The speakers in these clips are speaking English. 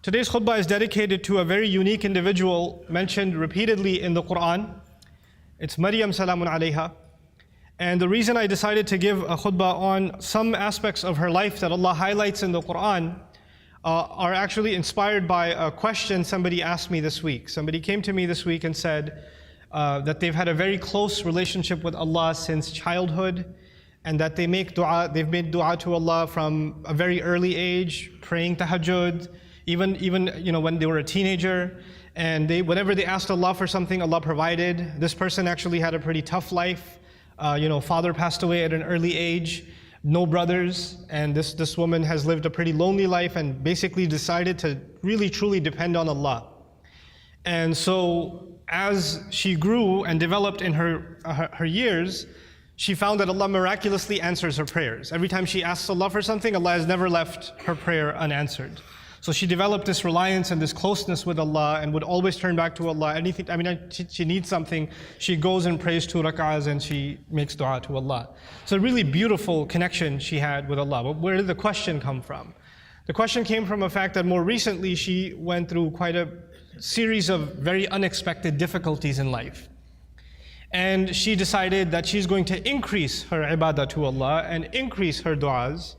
Today's khutbah is dedicated to a very unique individual mentioned repeatedly in the Quran. It's Maryam salamun alayha. And the reason I decided to give a khutbah on some aspects of her life that Allah highlights in the Quran are actually inspired by a question somebody asked me this week. Somebody came to me this week and said that they've had a very close relationship with Allah since childhood, and that they've made dua to Allah from a very early age, praying tahajjud, even when they were a teenager, and whenever they asked Allah for something, Allah provided. This person actually had a pretty tough life. Father passed away at an early age, no brothers, and this woman has lived a pretty lonely life and basically decided to really truly depend on Allah. And so as she grew and developed in her years, she found that Allah miraculously answers her prayers. Every time she asks Allah for something, Allah has never left her prayer unanswered. So she developed this reliance and this closeness with Allah and would always turn back to Allah. She needs something, she goes and prays 2 rak'ahs and she makes dua to Allah. So a really beautiful connection she had with Allah. But where did the question come from? The question came from a fact that more recently she went through quite a series of very unexpected difficulties in life. And she decided that she's going to increase her ibadah to Allah and increase her du'as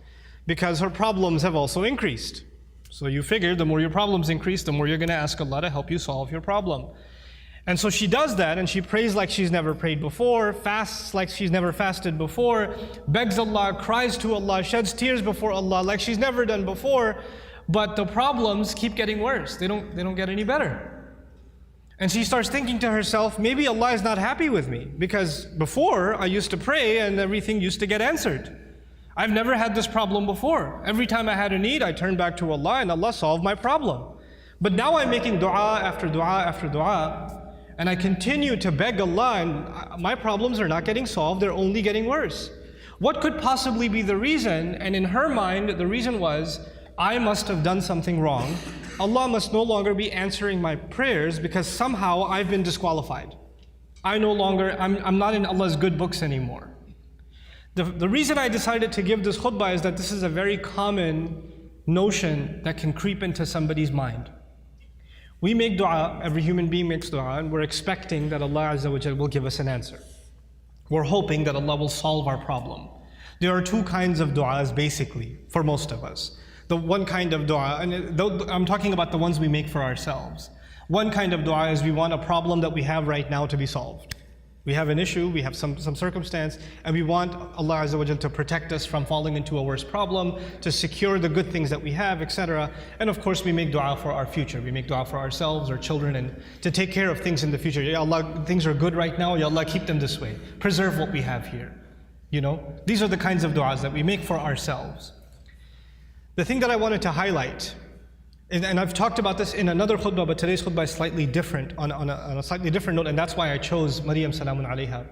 because her problems have also increased. So you figure the more your problems increase, the more you're going to ask Allah to help you solve your problem. And so she does that, and she prays like she's never prayed before, fasts like she's never fasted before, begs Allah, cries to Allah, sheds tears before Allah like she's never done before, but the problems keep getting worse. They don't get any better. And she starts thinking to herself, maybe Allah is not happy with me, because before I used to pray and everything used to get answered. I've never had this problem before. Every time I had a need, I turned back to Allah and Allah solved my problem. But now I'm making dua after dua after dua, and I continue to beg Allah, and my problems are not getting solved, they're only getting worse. What could possibly be the reason? And in her mind, the reason was, I must have done something wrong. Allah must no longer be answering my prayers because somehow I've been disqualified. I'm not in Allah's good books anymore. The reason I decided to give this khutbah is that this is a very common notion that can creep into somebody's mind. We make dua, every human being makes dua, and we're expecting that Allah Azza wa Jal will give us an answer. We're hoping that Allah will solve our problem. There are 2 kinds of duas basically, for most of us. The one kind of dua, and I'm talking about the ones we make for ourselves. One kind of dua is we want a problem that we have right now to be solved. We have an issue, we have some circumstance, and we want Allah Azza wa Jal to protect us from falling into a worse problem, to secure the good things that we have, etc. And of course we make dua for our future. We make dua for ourselves, our children, and to take care of things in the future. Ya Allah, things are good right now, Ya Allah, keep them this way. Preserve what we have here. These are the kinds of duas that we make for ourselves. The thing that I wanted to highlight, and I've talked about this in another khutbah, but today's khutbah is slightly different, on a slightly different note, and that's why I chose Maryam salamun alayha.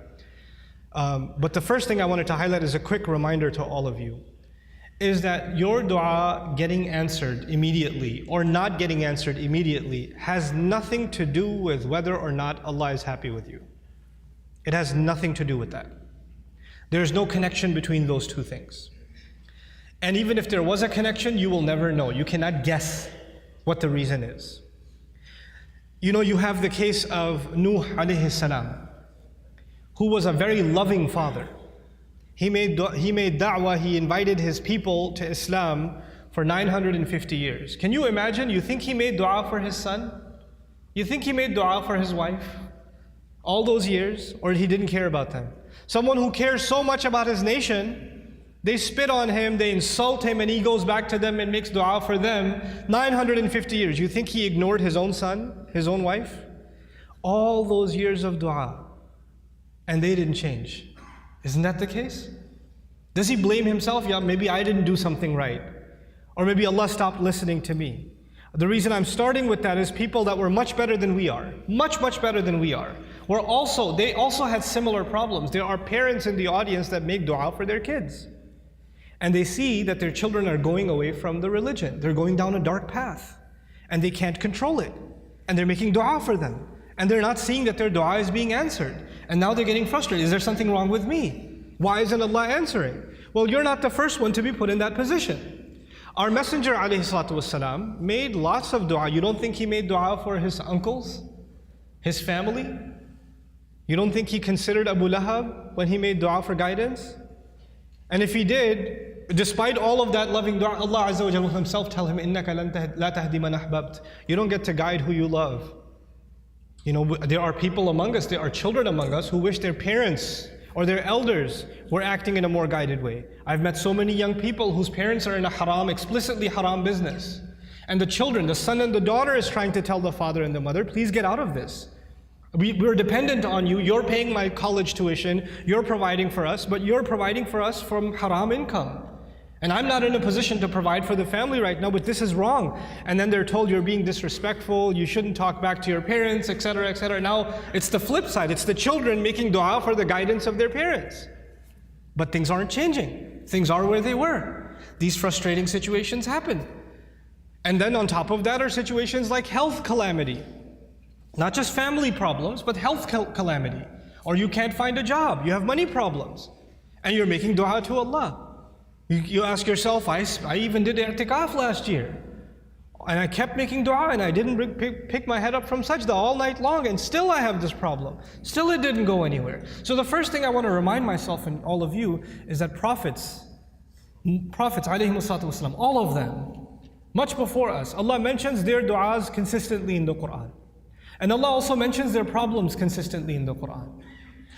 But the first thing I wanted to highlight is a quick reminder to all of you, is that your dua getting answered immediately or not getting answered immediately has nothing to do with whether or not Allah is happy with you. It has nothing to do with that. There's no connection between those 2 things. And even if there was a connection, you will never know. You cannot guess what the reason is. You have the case of Nuh alayhi salam, who was a very loving father. He made da'wah, he invited his people to Islam for 950 years. Can you imagine? You think he made dua for his son? You think he made dua for his wife all those years? Or he didn't care about them? Someone who cares so much about his nation, they spit on him, they insult him, and he goes back to them and makes dua for them 950 years. You think he ignored his own son, his own wife? All those years of dua, and they didn't change. Isn't that the case? Does he blame himself? Yeah, maybe I didn't do something right. Or maybe Allah stopped listening to me. The reason I'm starting with that is people that were much better than we are, much better than we are, they also had similar problems. There are parents in the audience that make dua for their kids. And they see that their children are going away from the religion. They're going down a dark path. And they can't control it. And they're making dua for them. And they're not seeing that their dua is being answered. And now they're getting frustrated. Is there something wrong with me? Why isn't Allah answering? Well, you're not the first one to be put in that position. Our Messenger ﷺ made lots of dua. You don't think he made dua for his uncles, his family? You don't think he considered Abu Lahab when he made dua for guidance? And if he did, despite all of that loving dua, Allah Azza wa Jalla will himself tell him, إِنَّكَ لَا تَهْدِي مَنْ أَحْبَبْتَ. You don't get to guide who you love. You know, there are people among us, there are children among us who wish their parents or their elders were acting in a more guided way. I've met so many young people whose parents are in a haram, explicitly haram business. And the children, the son and the daughter is trying to tell the father and the mother, please get out of this. We're dependent on you, you're paying my college tuition, you're providing for us, but you're providing for us from haram income. And I'm not in a position to provide for the family right now, but this is wrong. And then they're told you're being disrespectful, you shouldn't talk back to your parents, etc., etc. Now, it's the flip side. It's the children making dua for the guidance of their parents. But things aren't changing. Things are where they were. These frustrating situations happen. And then on top of that are situations like health calamity. Not just family problems, but health calamity. Or you can't find a job, you have money problems. And you're making dua to Allah. You ask yourself, I even did i'tikaf last year. And I kept making dua and I didn't pick my head up from sajda all night long, and still I have this problem. Still it didn't go anywhere. So the first thing I want to remind myself and all of you is that prophets ﷺ, all of them, much before us, Allah mentions their du'as consistently in the Quran. And Allah also mentions their problems consistently in the Quran.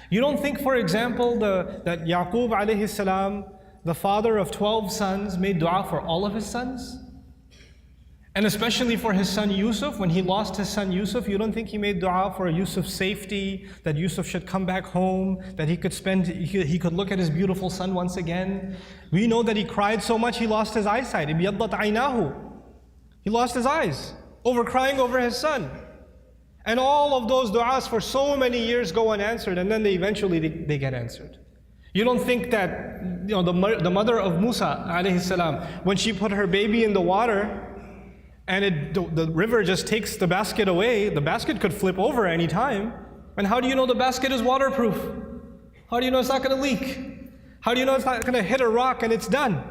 You don't think, for example, that Yaqub alayhi salam, the father of 12 sons, made dua for all of his sons? And especially for his son Yusuf, when he lost his son Yusuf, you don't think he made dua for Yusuf's safety, that Yusuf should come back home, that he could look at his beautiful son once again? We know that he cried so much he lost his eyesight. Ibiyaddat aynahu. He lost his eyes over crying over his son. And all of those du'as for so many years go unanswered, and then eventually they get answered. You don't think that, you know, the mother of Musa alayhi salam, when she put her baby in the water and the river just takes the basket away, the basket could flip over any time. And how do you know the basket is waterproof? How do you know it's not going to leak? How do you know it's not going to hit a rock and it's done?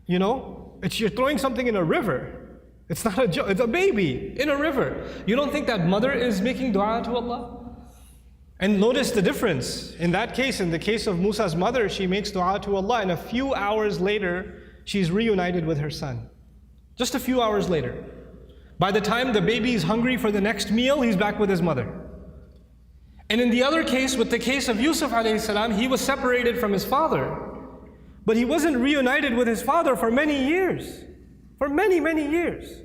You know, you're throwing something in a river. It's not a joke, it's a baby in a river. You don't think that mother is making dua to Allah? And notice the difference. In that case, in the case of Musa's mother, she makes dua to Allah, and a few hours later, she's reunited with her son. Just a few hours later. By the time the baby is hungry for the next meal, he's back with his mother. And in the other case, with the case of Yusuf alayhi salam, he was separated from his father. But he wasn't reunited with his father for many years. For many, many years.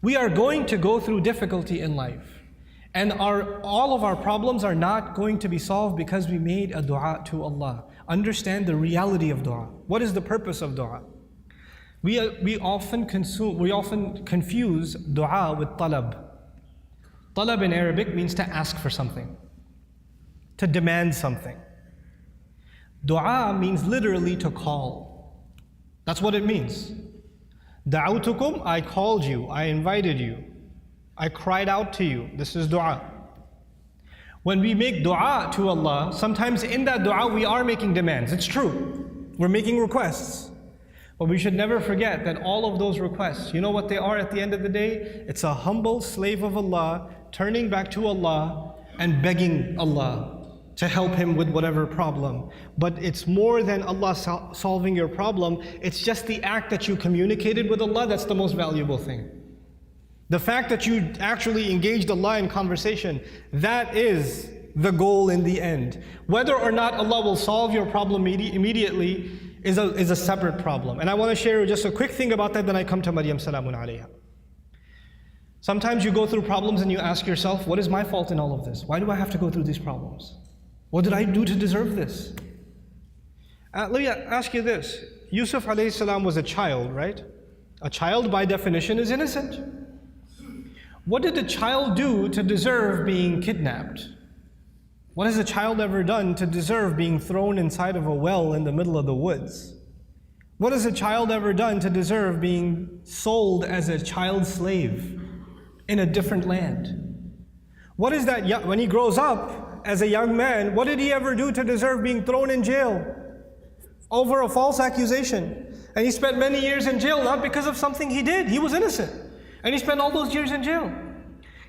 We are going to go through difficulty in life. And all of our problems are not going to be solved because we made a dua to Allah. Understand the reality of dua. What is the purpose of dua? We often confuse dua with talab. Talab in Arabic means to ask for something, to demand something. Dua means literally to call. That's what it means. Da'awtukum, I called you, I invited you, I cried out to you. This is dua. When we make dua to Allah, sometimes in that dua we are making demands. It's true. We're making requests. But we should never forget that all of those requests, you know what they are at the end of the day? It's a humble slave of Allah turning back to Allah and begging Allah to help him with whatever problem. But it's more than Allah solving your problem. It's just the act that you communicated with Allah that's the most valuable thing. The fact that you actually engaged Allah in conversation, that is the goal in the end. Whether or not Allah will solve your problem immediately is a separate problem. And I want to share just a quick thing about that, then I come to Maryam salamun alayha. Sometimes you go through problems and you ask yourself, what is my fault in all of this? Why do I have to go through these problems? What did I do to deserve this? Let me ask you this. Yusuf alayhi salam was a child, right? A child by definition is innocent. What did a child do to deserve being kidnapped? What has a child ever done to deserve being thrown inside of a well in the middle of the woods? What has a child ever done to deserve being sold as a child slave in a different land? What is that, when he grows up as a young man, what did he ever do to deserve being thrown in jail over a false accusation? And he spent many years in jail, not because of something he did. He was innocent. And he spent all those years in jail.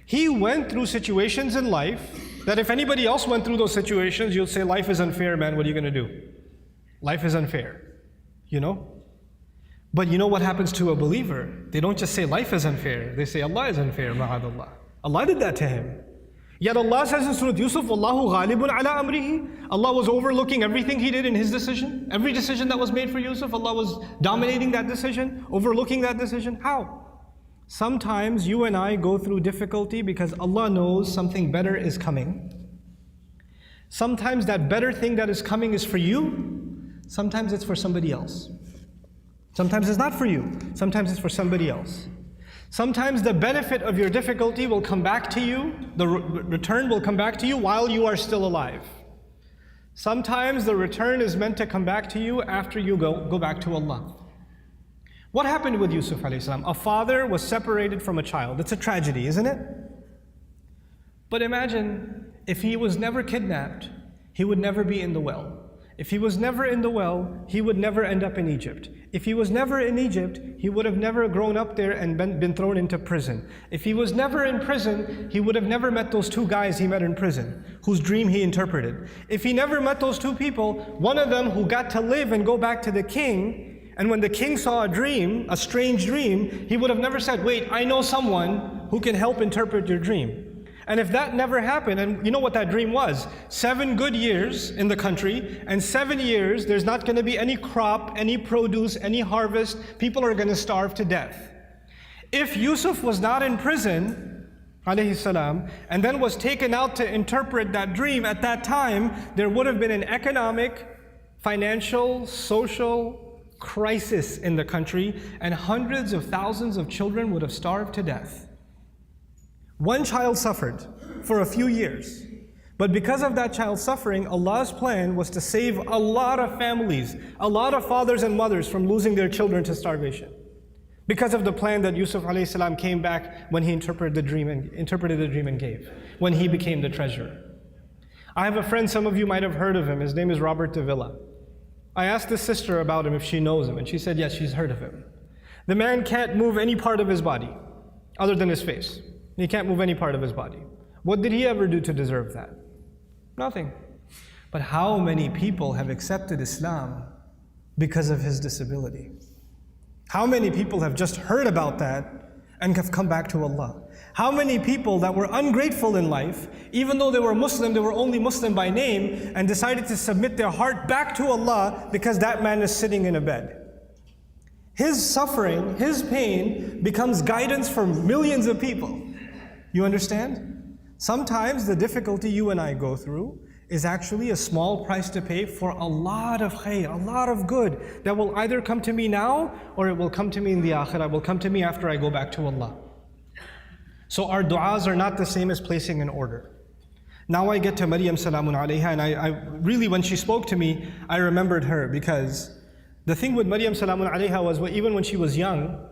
He went through situations in life that if anybody else went through those situations, you'll say, life is unfair, man, what are you going to do? Life is unfair, you know? But you know what happens to a believer? They don't just say life is unfair, they say Allah is unfair, ma'adallah. Allah did that to him. Yet Allah says in Surah Yusuf, Wallahu ghalibun ala amrihi. Allah was overlooking everything he did in his decision. Every decision that was made for Yusuf, Allah was dominating that decision, overlooking that decision. How? Sometimes you and I go through difficulty because Allah knows something better is coming. Sometimes that better thing that is coming is for you. Sometimes it's for somebody else. Sometimes it's not for you. Sometimes it's for somebody else. Sometimes the benefit of your difficulty will come back to you, the return will come back to you while you are still alive. Sometimes the return is meant to come back to you after you go back to Allah. What happened with Yusuf alayhi salam? A father was separated from a child. It's a tragedy, isn't it? But imagine if he was never kidnapped, he would never be in the well. If he was never in the well, he would never end up in Egypt. If he was never in Egypt, he would have never grown up there and been thrown into prison. If he was never in prison, he would have never met those two guys he met in prison, whose dream he interpreted. If he never met those two people, one of them who got to live and go back to the king, and when the king saw a dream, a strange dream, he would have never said, wait, I know someone who can help interpret your dream. And if that never happened, and you know what that dream was? 7 good years in the country, and 7 years there's not going to be any crop, any produce, any harvest. People are going to starve to death. If Yusuf was not in prison, alayhi salam, and then was taken out to interpret that dream at that time, there would have been an economic, financial, social crisis in the country, and hundreds of thousands of children would have starved to death. One child suffered for a few years, but because of that child suffering, Allah's plan was to save a lot of families, a lot of fathers and mothers from losing their children to starvation. Because of the plan that Yusuf alayhi salam came back when he interpreted the dream and gave, when he became the treasurer. I have a friend, some of you might have heard of him, his name is Robert de Villa. I asked his sister about him if she knows him, and she said yes, she's heard of him. The man can't move any part of his body other than his face. He can't move any part of his body. What did he ever do to deserve that? Nothing. But how many people have accepted Islam because of his disability? How many people have just heard about that and have come back to Allah? How many people that were ungrateful in life, even though they were Muslim, they were only Muslim by name, and decided to submit their heart back to Allah because that man is sitting in a bed? His suffering, his pain becomes guidance for millions of people. You understand? Sometimes the difficulty you and I go through is actually a small price to pay for a lot of khair, a lot of good that will either come to me now or it will come to me in the akhirah, will come to me after I go back to Allah. So our du'as are not the same as placing an order. Now I get to Maryam salamun alayha, and I really, when she spoke to me, I remembered her, because the thing with Maryam salamun alayha was even when she was young,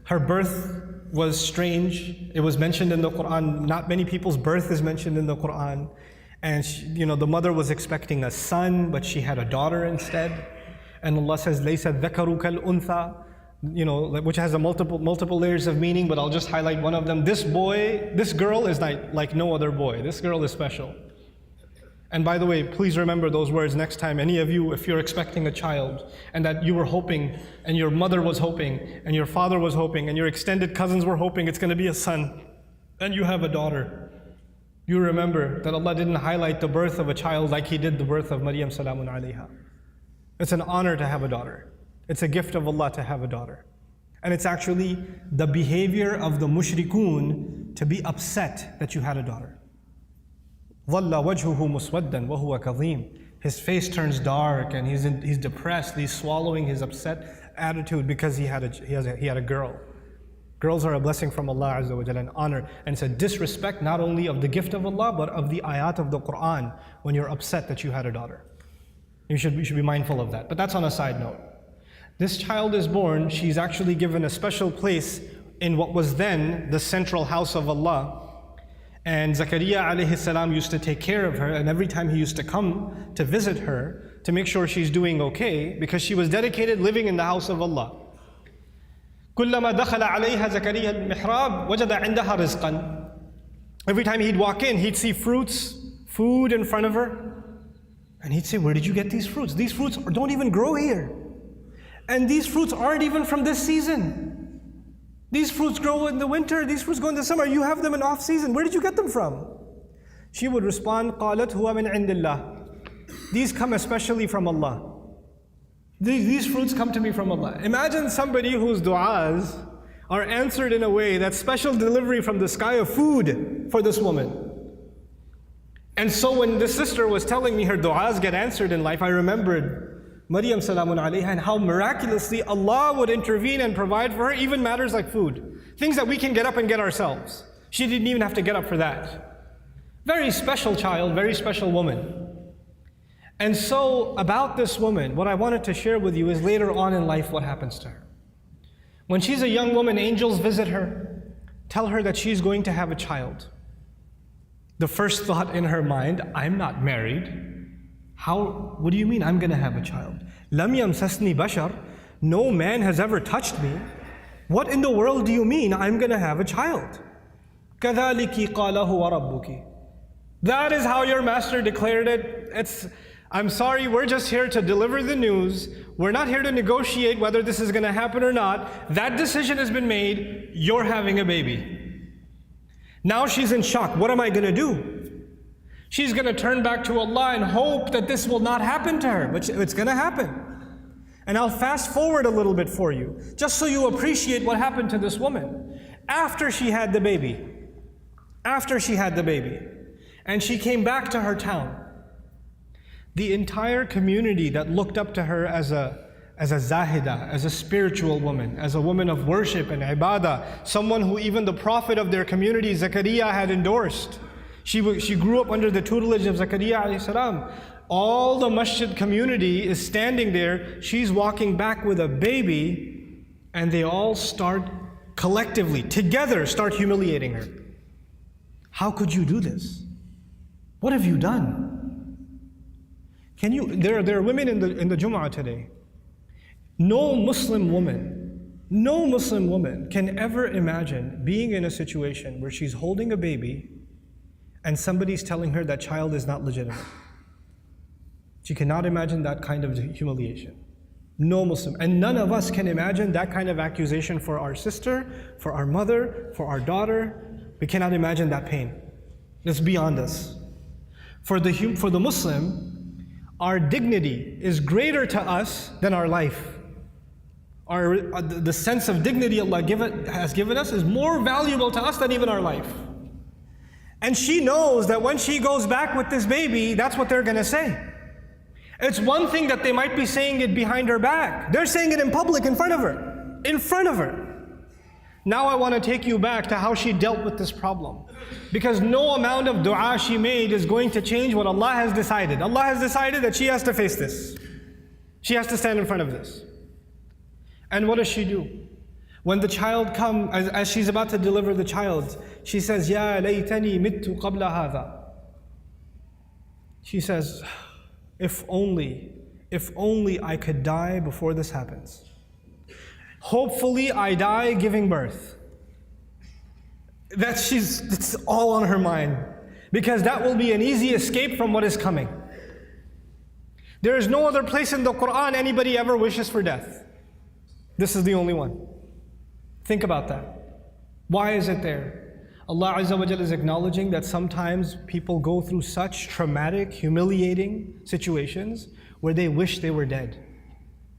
her birth was strange. It was mentioned in the Quran. Not many people's birth is mentioned in the Quran. And she, the mother was expecting a son, but she had a daughter instead. And Allah says, "Laysa dhakaru kal untha," which has a multiple layers of meaning, but I'll just highlight one of them. This girl is like no other boy. This girl is special. And by the way, please remember those words next time. Any of you, if you're expecting a child and that you were hoping, and your mother was hoping, and your father was hoping, and your extended cousins were hoping it's going to be a son, and you have a daughter, you remember that Allah didn't highlight the birth of a child like He did the birth of Maryam salamun alayha. It's an honor to have a daughter. It's a gift of Allah to have a daughter. And it's actually the behavior of the mushrikun to be upset that you had a daughter. ظَلَّ وَجْهُهُ مُسْوَدًّا وَهُوَ كَظِيمٌ. His face turns dark and he's depressed. He's swallowing his upset attitude because he had a girl. Girls are a blessing from Allah Azza wa Jalla, an honor. And it's a disrespect not only of the gift of Allah, but of the ayat of the Quran when you're upset that you had a daughter. You should be mindful of that. But that's on a side note. This child is born. She's actually given a special place in what was then the central house of Allah. And Zakaria alayhi salam used to take care of her, and every time he used to come to visit her, to make sure she's doing okay, because she was dedicated living in the house of Allah. كُلَّمَا دَخَلَ عَلَيْهَا زَكَرِيَّا الْمِحْرَابِ وَجَدَ عِنْدَهَا رِزْقًا. Every time he'd walk in, he'd see fruits, food in front of her. And he'd say, where did you get these fruits? These fruits don't even grow here. And these fruits aren't even from this season. These fruits grow in the winter, these fruits go in the summer. You have them in off season. Where did you get them from? She would respond, قَالَتْ هُوَ مِنْ عِنْدِ اللَّهِ. These come especially from Allah. These fruits come to me from Allah. Imagine somebody whose du'as are answered in a way that's special delivery from the sky of food for this woman. And so when this sister was telling me her du'as get answered in life, I remembered Maryam salamun alayha and how miraculously Allah would intervene and provide for her, even matters like food. Things that we can get up and get ourselves. She didn't even have to get up for that. Very special child, very special woman. And so about this woman, what I wanted to share with you is later on in life what happens to her. When she's a young woman, angels visit her, tell her that she's going to have a child. The first thought in her mind, I'm not married. What do you mean I'm going to have a child? لَمْ يَمْسَسْنِي بَشَرٌ. No man has ever touched me. What in the world do you mean I'm going to have a child? كَذَلِكِ قَالَهُ وَرَبُّكِ. That is how your master declared it. I'm sorry, we're just here to deliver the news. We're not here to negotiate whether this is going to happen or not. That decision has been made. You're having a baby. Now she's in shock. What am I going to do? She's going to turn back to Allah and hope that this will not happen to her. But it's going to happen. And I'll fast forward a little bit for you, just so you appreciate what happened to this woman. After she had the baby, and she came back to her town, the entire community that looked up to her as a zahida, as a spiritual woman, as a woman of worship and ibadah, someone who even the prophet of their community, Zakaria, had endorsed. She grew up under the tutelage of Zakaria alayhi salam. All the masjid community is standing there. She's walking back with a baby, and they all start collectively, together, start humiliating her. How could you do this? What have you done? There are women in the Jum'ah today. No Muslim woman can ever imagine being in a situation where she's holding a baby and somebody's telling her that child is not legitimate. She cannot imagine that kind of humiliation. No Muslim. And none of us can imagine that kind of accusation for our sister, for our mother, for our daughter. We cannot imagine that pain. It's beyond us. For the Muslim, our dignity is greater to us than our life. The sense of dignity Allah has given us is more valuable to us than even our life. And she knows that when she goes back with this baby, that's what they're going to say. It's one thing that they might be saying it behind her back. They're saying it in public in front of her. In front of her. Now I want to take you back to how she dealt with this problem. Because no amount of dua she made is going to change what Allah has decided. Allah has decided that she has to face this. She has to stand in front of this. And what does she do? When the child comes, as she's about to deliver the child, she says, Ya laytani mittu qabla hadha. She says, if only I could die before this happens. Hopefully I die giving birth. It's all on her mind. Because that will be an easy escape from what is coming. There is no other place in the Quran anybody ever wishes for death. This is the only one. Think about that. Why is it there? Allah Azza wa Jalla is acknowledging that sometimes people go through such traumatic, humiliating situations where they wish they were dead.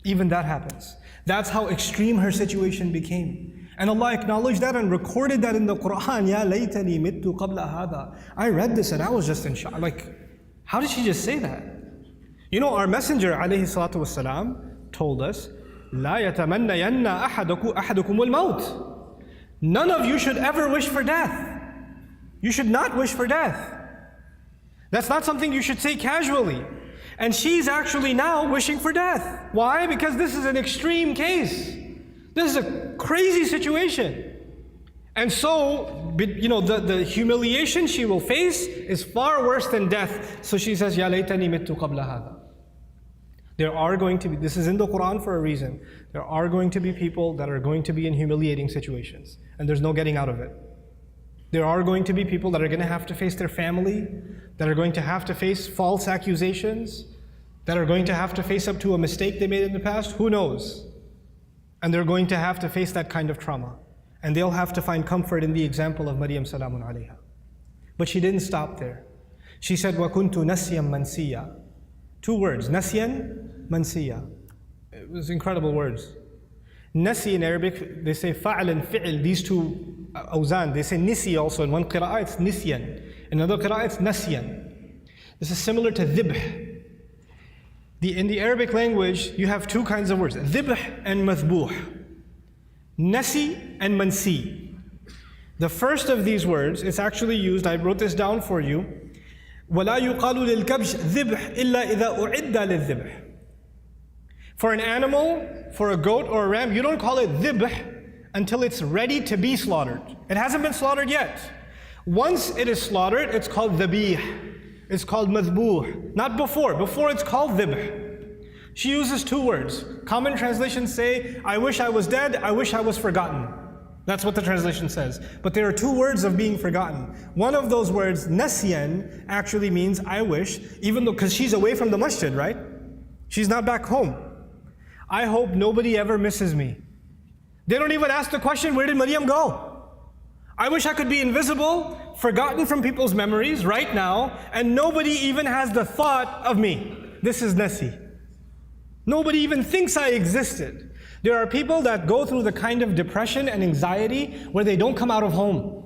Even that happens. That's how extreme her situation became. And Allah acknowledged that and recorded that in the Quran. Ya laytani mittu qabla hadha. I read this and I was just in shock. How did she just say that? You know, our Messenger alayhi salatu wasalam told us, La yatamannayanna ahadukum al-maut. None of you should ever wish for death. You should not wish for death. That's not something you should say casually. And she's actually now wishing for death. Why? Because this is an extreme case. This is a crazy situation. And so, the humiliation she will face is far worse than death. So she says, Ya laytani mittu qabla hadha. There are going to be, this is in the Quran for a reason, there are going to be people that are going to be in humiliating situations, and there's no getting out of it. There are going to be people that are going to have to face their family, that are going to have to face false accusations, that are going to have to face up to a mistake they made in the past, who knows? And they're going to have to face that kind of trauma. And they'll have to find comfort in the example of Maryam salamun alayha. But she didn't stop there. She said, وَكُنْتُ نَسْيًا مَنْسِيًّا. 2 words, نَسْيًا مَنْسِيًّا. It was incredible words. Nasi in Arabic, they say fa'al and fi'il, these 2 awzan. They say nisi also. In one qira'ah it's nisyan. In another qira'ah it's nasyan. This is similar to dhibh. In the Arabic language, you have 2 kinds of words, dhibh and mathbuh. Nasi and mansi. The first of these words is actually used, I wrote this down for you, وَلَا يُقَالُ لِلْكَبْشِ ذِبْحِ إِلَّا إِذَا أُعِدَّ لِلذِّبْحِ. For an animal, for a goat or a ram, you don't call it dhibh until it's ready to be slaughtered. It hasn't been slaughtered yet. Once it is slaughtered, it's called dhabih. It's called madhbuh. Not before. Before it's called dhibh. She uses 2 words. Common translations say, I wish I was dead, I wish I was forgotten. That's what the translation says. But there are 2 words of being forgotten. One of those words, nasyan, actually means I wish, even though, because she's away from the masjid, right? She's not back home. I hope nobody ever misses me. They don't even ask the question, where did Maryam go? I wish I could be invisible, forgotten from people's memories right now, and nobody even has the thought of me. This is nasi. Nobody even thinks I existed. There are people that go through the kind of depression and anxiety where they don't come out of home.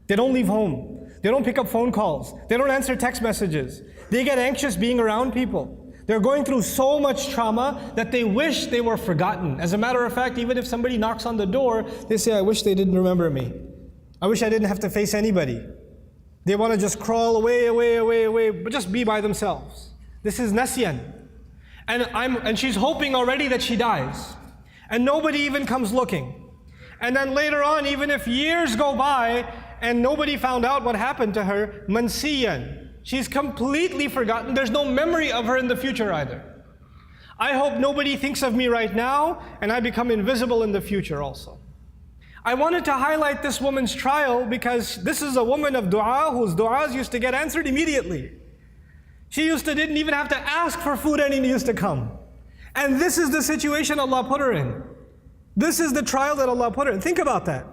They don't leave home. They don't pick up phone calls. They don't answer text messages. They get anxious being around people. They're going through so much trauma that they wish they were forgotten. As a matter of fact, even if somebody knocks on the door, they say, I wish they didn't remember me. I wish I didn't have to face anybody. They want to just crawl away, but just be by themselves. This is nasyan. And she's hoping already that she dies. And nobody even comes looking. And then later on, even if years go by and nobody found out what happened to her, mansiyan. She's completely forgotten. There's no memory of her in the future either. I hope nobody thinks of me right now and I become invisible in the future also. I wanted to highlight this woman's trial because this is a woman of dua whose duas used to get answered immediately. She didn't even have to ask for food and it used to come. And this is the situation Allah put her in. This is the trial that Allah put her in. Think about that.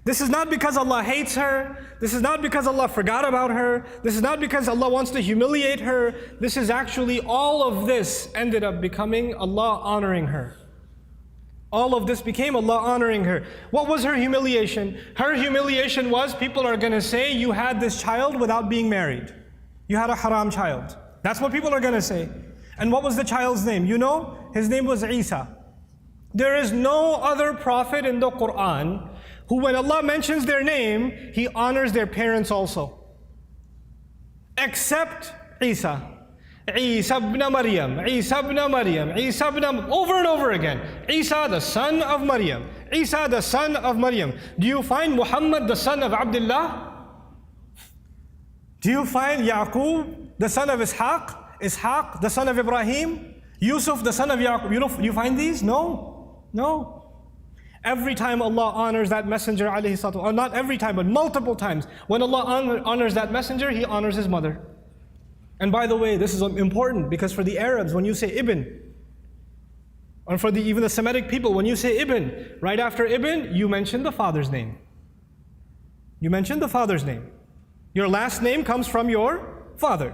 This is not because Allah hates her. This is not because Allah forgot about her. This is not because Allah wants to humiliate her. This is actually, all of this ended up becoming Allah honoring her. All of this became Allah honoring her. What was her humiliation? Her humiliation was, people are going to say, you had this child without being married. You had a haram child. That's what people are going to say. And what was the child's name? You know? His name was Isa. There is no other prophet in the Quran who, when Allah mentions their name, He honors their parents also. Except Isa. Isa ibn Maryam, Isa ibn Maryam, Isa ibn, over and over again. Isa the son of Maryam, Isa the son of Maryam. Do you find Muhammad the son of Abdullah? Do you find Yaqub the son of Ishaq? Ishaq the son of Ibrahim? Yusuf the son of Yaqub? You find these? No. Every time Allah honors that messenger, alayhi salatu, or not every time, but multiple times, when Allah honors that messenger, He honors his mother. And by the way, this is important because for the Arabs, when you say Ibn, or for even the Semitic people, when you say Ibn, right after Ibn, you mention the father's name. You mention the father's name. Your last name comes from your father.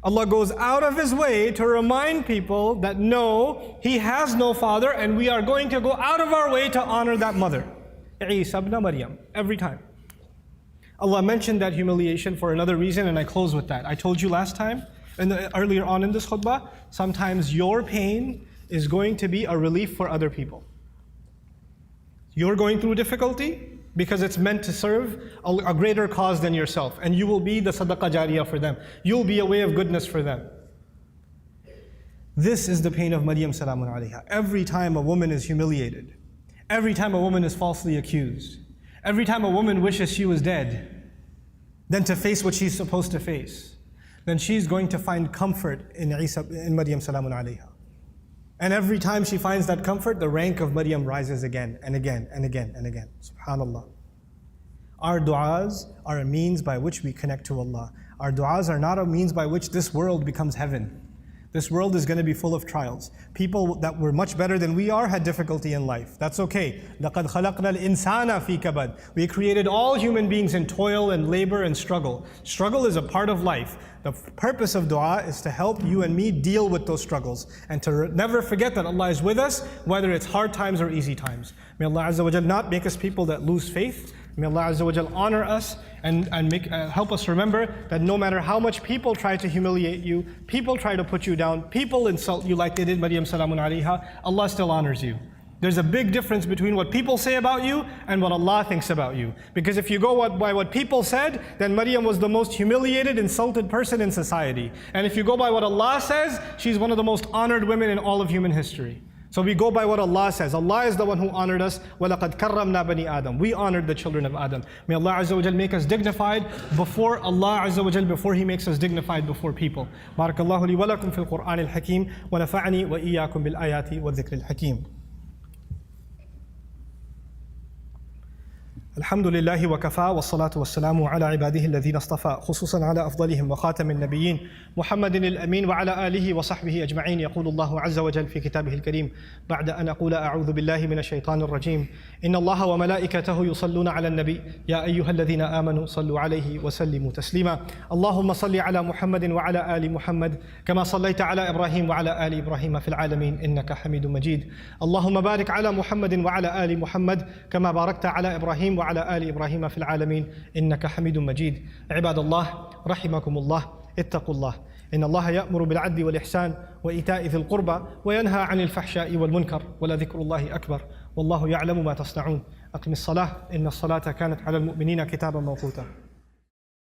Allah goes out of His way to remind people that no, He has no father, and we are going to go out of our way to honor that mother. Isa ibn Maryam, every time. Allah mentioned that humiliation for another reason, and I close with that. I told you last time, earlier on in this khutbah, sometimes your pain is going to be a relief for other people. You're going through difficulty because it's meant to serve a greater cause than yourself, and you will be the sadaqah jariyah for them. You'll be a way of goodness for them. This is the pain of Maryam salamun alayha. Every time a woman is humiliated, every time a woman is falsely accused, every time a woman wishes she was dead, than to face what she's supposed to face, then she's going to find comfort in Maryam salamun alayha. And every time she finds that comfort, the rank of Maryam rises again and again and again and again. Subhanallah. Our du'as are a means by which we connect to Allah. Our du'as are not a means by which this world becomes heaven. This world is going to be full of trials. People that were much better than we are had difficulty in life. That's okay. لَقَدْ خَلَقْنَا الْإِنسَانَ فِي كَبَدٍ. We created all human beings in toil and labor and struggle. Struggle is a part of life. The purpose of dua is to help you and me deal with those struggles and to never forget that Allah is with us, whether it's hard times or easy times. May Allah Azza wa Jal not make us people that lose faith. May Allah Azza wa Jal honor us and help us remember that no matter how much people try to humiliate you, people try to put you down, people insult you like they did Maryam salamun alayha, Allah still honors you. There's a big difference between what people say about you and what Allah thinks about you. Because if you go by what people said, then Maryam was the most humiliated, insulted person in society. And if you go by what Allah says, she's one of the most honored women in all of human history. So we go by what Allah says. Allah is the one who honored us. وَلَقَدْ كَرَّمْنَا بَنِي آدَمَ. We honored the children of Adam. May Allah Azza wa Jal make us dignified before Allah Azza wa Jal, before He makes us dignified before people. Barakallahu li wa lakum fil Qur'an al-Hakim wa nafa'ani wa iyyakum bil ayati wa dhikr al-Hakim. الحمد لله وكفى والصلاة والسلام على عباده الذين اصطفى خصوصا على أفضلهم وخاتم النبيين محمد الأمين وعلى آله وصحبه أجمعين. يقول الله عز وجل في كتابه الكريم بعد أن أقول أعوذ بالله من الشيطان الرجيم إن الله وملائكته يصلون على النبي يا أيها الذين آمنوا صلوا عليه وسلموا تسليما. اللهم صل على محمد وعلى آل محمد كما صليت على إبراهيم وعلى آل إبراهيم في العالمين إنك حميد مجيد. اللهم بارك على محمد وعلى آل محمد كما باركت على إبراهيم وعلى آل إبراهيم في العالمين إنك حميد مجيد. عباد الله رحمكم الله اتقوا الله إن الله يأمر بالعدل والإحسان وإيتاء ذي القربى وينهى عن الفحشاء والمنكر ولذكر الله أكبر والله يعلم ما تصنعون. أقم الصلاة إن الصلاة كانت على المؤمنين كتابا موقوتا.